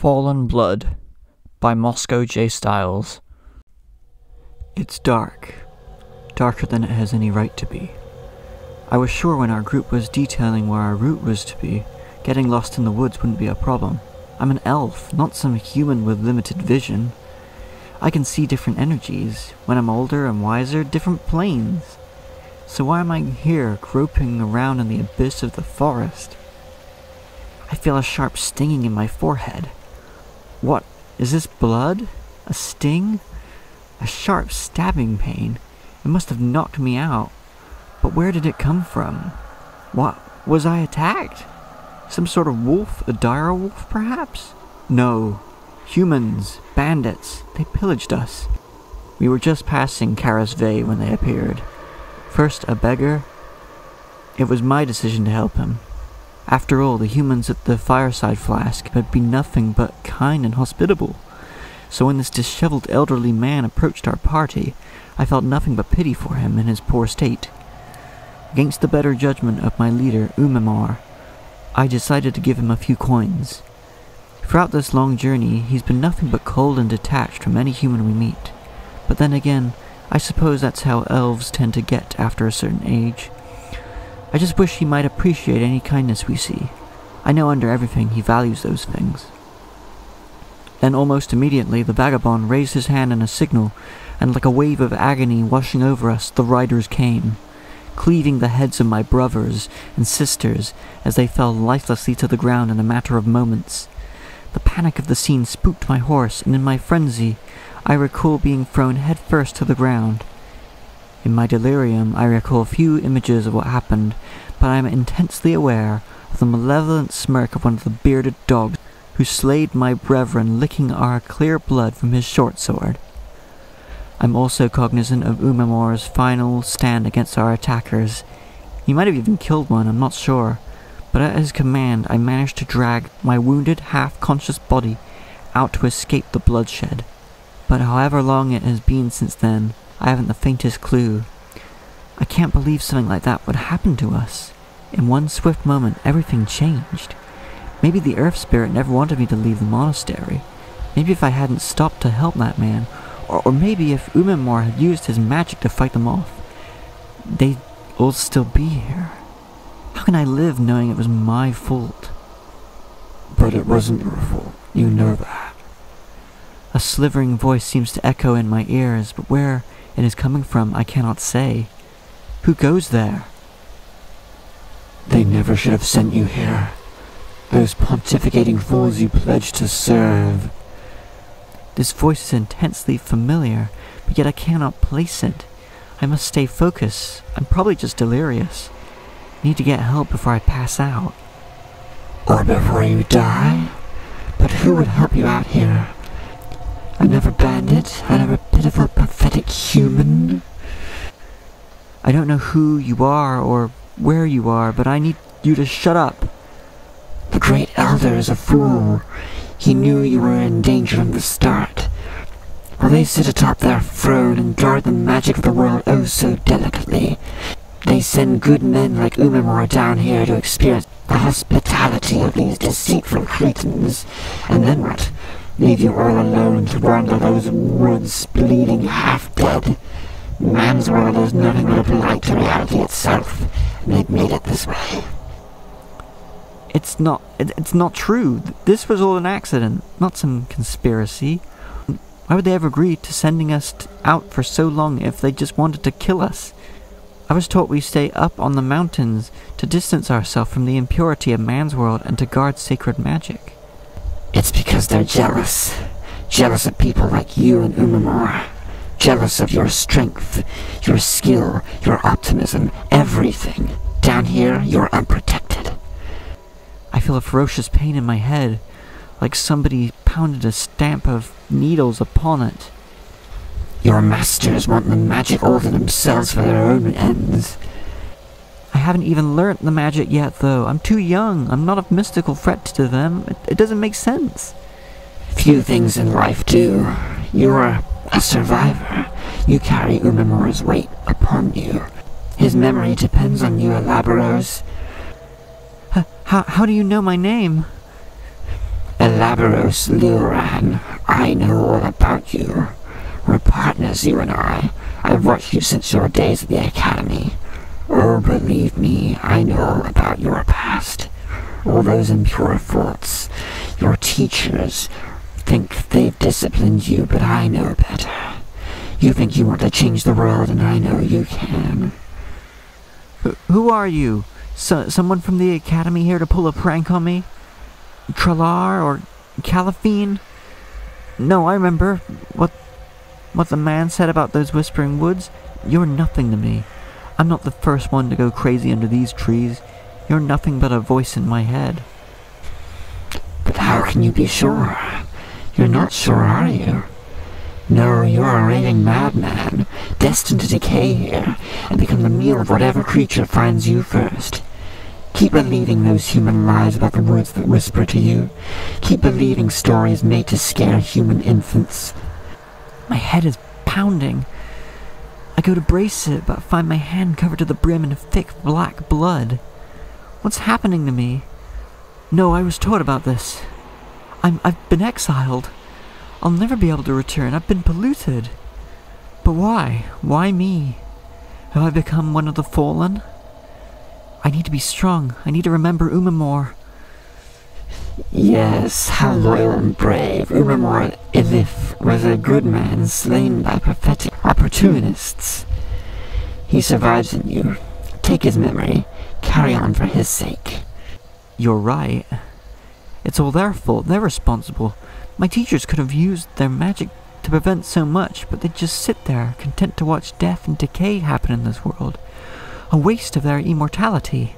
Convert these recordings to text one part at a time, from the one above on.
Fallen Blood by Moskow J. Stiles. It's dark. Darker than it has any right to be. I was sure when our group was detailing where our route was to be, getting lost in the woods wouldn't be a problem. I'm an elf, not some human with limited vision. I can see different energies. When I'm older and wiser, different planes. So why am I here, groping around in the abyss of the forest? I feel a sharp stinging in my forehead. What? Is this blood? A sting? A sharp stabbing pain. It must have knocked me out. But where did it come from? What? Was I attacked? Some sort of wolf? A dire wolf, perhaps? No. Humans. Bandits. They pillaged us. We were just passing Karasvay when they appeared. First a beggar. It was my decision to help him. After all, the humans at the fireside flask had been nothing but kind and hospitable. So when this disheveled elderly man approached our party, I felt nothing but pity for him in his poor state. Against the better judgment of my leader, Umamar, I decided to give him a few coins. Throughout this long journey, he's been nothing but cold and detached from any human we meet. But then again, I suppose that's how elves tend to get after a certain age. I just wish he might appreciate any kindness we see. I know under everything he values those things. Then almost immediately the vagabond raised his hand in a signal, and like a wave of agony washing over us, the riders came, cleaving the heads of my brothers and sisters as they fell lifelessly to the ground in a matter of moments. The panic of the scene spooked my horse, and in my frenzy, I recall being thrown headfirst to the ground. In my delirium, I recall few images of what happened, but I am intensely aware of the malevolent smirk of one of the bearded dogs who slayed my brethren, licking our clear blood from his short sword. I'm also cognizant of Umamar's final stand against our attackers. He might have even killed one, I'm not sure, but at his command I managed to drag my wounded, half-conscious body out to escape the bloodshed. But however long it has been since then, I haven't the faintest clue. I can't believe something like that would happen to us. In one swift moment, everything changed. Maybe the Earth Spirit never wanted me to leave the monastery. Maybe if I hadn't stopped to help that man, or maybe if Umamor had used his magic to fight them off, they'd all still be here. How can I live knowing it was my fault? But it wasn't your fault. You know that. A slivering voice seems to echo in my ears, but where it is coming from I cannot say. Who goes there? They never should have sent you here. Those pontificating fools you pledged to serve. This voice is intensely familiar, but yet I cannot place it. I must stay focused. I'm probably just delirious. Need to get help before I pass out. Or before you die? But who would help you out here? Another bandit? Another pitiful, pathetic human? I don't know who you are or where you are, but I need you to shut up. The great elder is a fool. He knew you were in danger from the start. While they sit atop their throne and guard the magic of the world oh so delicately, they send good men like Umamor down here to experience the hospitality of these deceitful cretins. And then what? Leave you all alone to wander those woods, bleeding half-dead. Man's world is nothing but a blight to reality itself, and they've made it this way. It's not true. This was all an accident, not some conspiracy. Why would they ever agree to sending us out for so long if they just wanted to kill us? I was taught we stay up on the mountains to distance ourselves from the impurity of man's world and to guard sacred magic. It's because they're jealous. Jealous of people like you and Umamor. Jealous of your strength, your skill, your optimism, everything. Down here, you're unprotected. I feel a ferocious pain in my head, like somebody pounded a stamp of needles upon it. Your masters want the magic all to themselves for their own ends. I haven't even learnt the magic yet, though. I'm too young. I'm not a mystical threat to them. It doesn't make sense. Few things in life do. You're a survivor. You carry Umamor's weight upon you. His memory depends on you, Elaboros. How do you know my name? Elaboros. Laberos Luran, I know all about you. We're partners, you and I. I've watched you since your days at the Academy. Oh, believe me, I know all about your past. All those impure thoughts. Your teachers think they've disciplined you, but I know better. You think you want to change the world, and I know you can. Who are you? Someone from the Academy here to pull a prank on me? Tralar or Caliphine? No, I remember what the man said about those whispering woods. You're nothing to me. I'm not the first one to go crazy under these trees. You're nothing but a voice in my head. But how can you be sure? You're not sure, are you? No, you're a raving madman, destined to decay here, and become the meal of whatever creature finds you first. Keep believing those human lies about the words that whisper to you. Keep believing stories made to scare human infants. My head is pounding. I go to brace it, but find my hand covered to the brim in thick black blood. What's happening to me? No, I was taught about this. I've been exiled. I'll never be able to return. I've been polluted. But why? Why me? Have I become one of the fallen? I need to be strong. I need to remember Umamor. Yes, how loyal and brave. Umamor Ilith was a good man slain by prophetic opportunists. He survives in you. Take his memory. Carry on for his sake. You're right. It's all their fault. They're responsible. My teachers could have used their magic to prevent so much, but they just sit there, content to watch death and decay happen in this world. A waste of their immortality.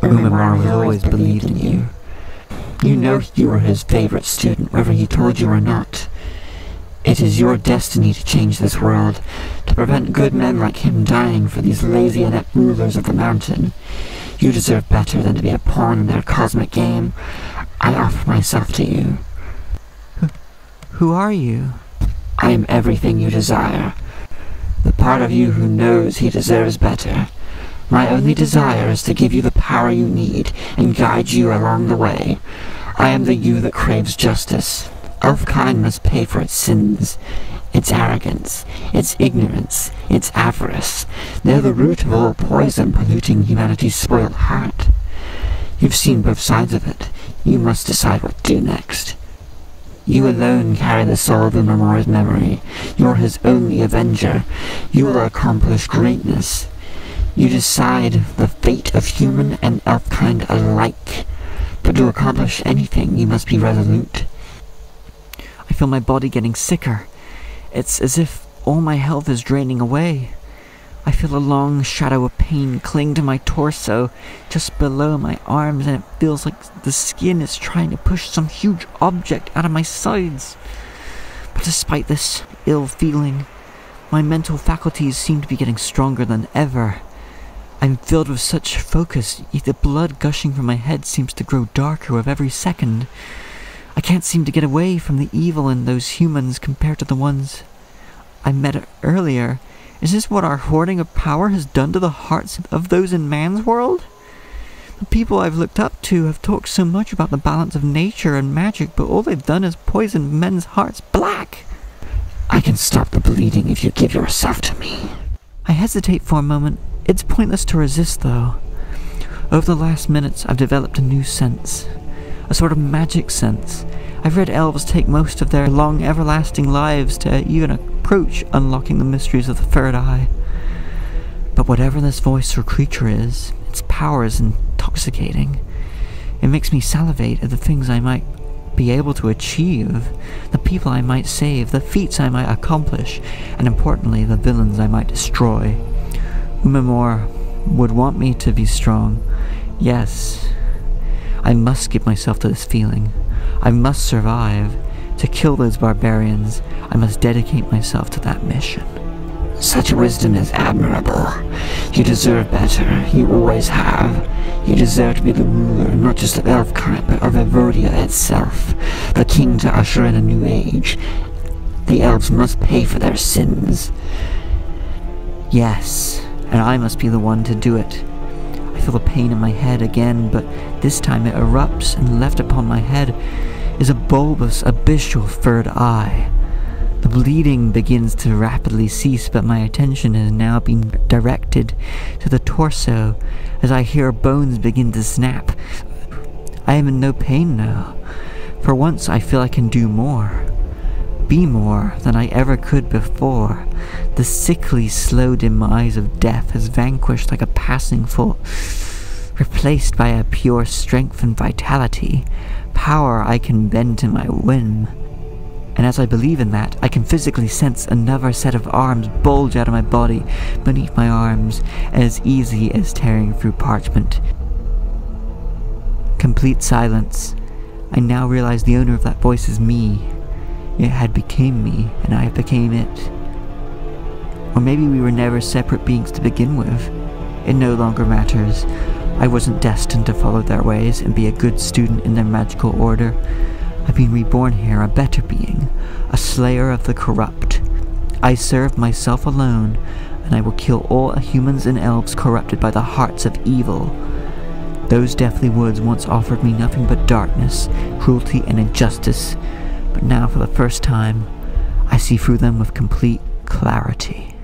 Umamor has always believed in you. You know you were his favorite student, whether he told you or not. It is your destiny to change this world, to prevent good men like him dying for these lazy inept rulers of the mountain. You deserve better than to be a pawn in their cosmic game. I offer myself to you. Who are you? I am everything you desire. The part of you who knows he deserves better. My only desire is to give you the power you need and guide you along the way. I am the you that craves justice. Elfkind must pay for its sins, its arrogance, its ignorance, its avarice. They're the root of all poison polluting humanity's spoiled heart. You've seen both sides of it. You must decide what to do next. You alone carry the soul of Umamor's memory. You're his only avenger. You will accomplish greatness. You decide the fate of human and elfkind alike. But to accomplish anything, you must be resolute. I feel my body getting sicker. It's as if all my health is draining away. I feel a long shadow of pain cling to my torso, just below my arms, and it feels like the skin is trying to push some huge object out of my sides. But despite this ill feeling, my mental faculties seem to be getting stronger than ever. I'm filled with such focus, yet the blood gushing from my head seems to grow darker with every second. I can't seem to get away from the evil in those humans compared to the ones I met earlier. Is this what our hoarding of power has done to the hearts of those in man's world? The people I've looked up to have talked so much about the balance of nature and magic, but all they've done is poison men's hearts black. I can stop the bleeding if you give yourself to me. I hesitate for a moment. It's pointless to resist, though. Over the last minutes, I've developed a new sense. A sort of magic sense. I've read elves take most of their long, everlasting lives to even approach unlocking the mysteries of the third eye. But whatever this voice or creature is, its power is intoxicating. It makes me salivate at the things I might be able to achieve, the people I might save, the feats I might accomplish, and importantly, the villains I might destroy. Umamor would want me to be strong. Yes, I must give myself to this feeling. I must survive. To kill those barbarians, I must dedicate myself to that mission. Such wisdom is admirable. You deserve better. You always have. You deserve to be the ruler, not just of Elfkind, but of Evodia itself. The king to usher in a new age. The elves must pay for their sins. Yes, and I must be the one to do it. I feel the pain in my head again, but this time it erupts and left upon my head. is a bulbous, abyssal third eye. The bleeding begins to rapidly cease, but my attention has now been directed to the torso as I hear bones begin to snap. I am in no pain now. For once I feel I can do more. Be more than I ever could before. The sickly, slow demise of death has vanquished like a passing thought, replaced by a pure strength and vitality, power I can bend to my whim. And as I believe in that, I can physically sense another set of arms bulge out of my body beneath my arms, as easy as tearing through parchment. Complete silence. I now realize the owner of that voice is me. It had became me, and I became it. Or maybe we were never separate beings to begin with. It no longer matters. I wasn't destined to follow their ways and be a good student in their magical order. I've been reborn here a better being, a slayer of the corrupt. I serve myself alone, and I will kill all humans and elves corrupted by the hearts of evil. Those deathly woods once offered me nothing but darkness, cruelty, and injustice, but now for the first time, I see through them with complete clarity.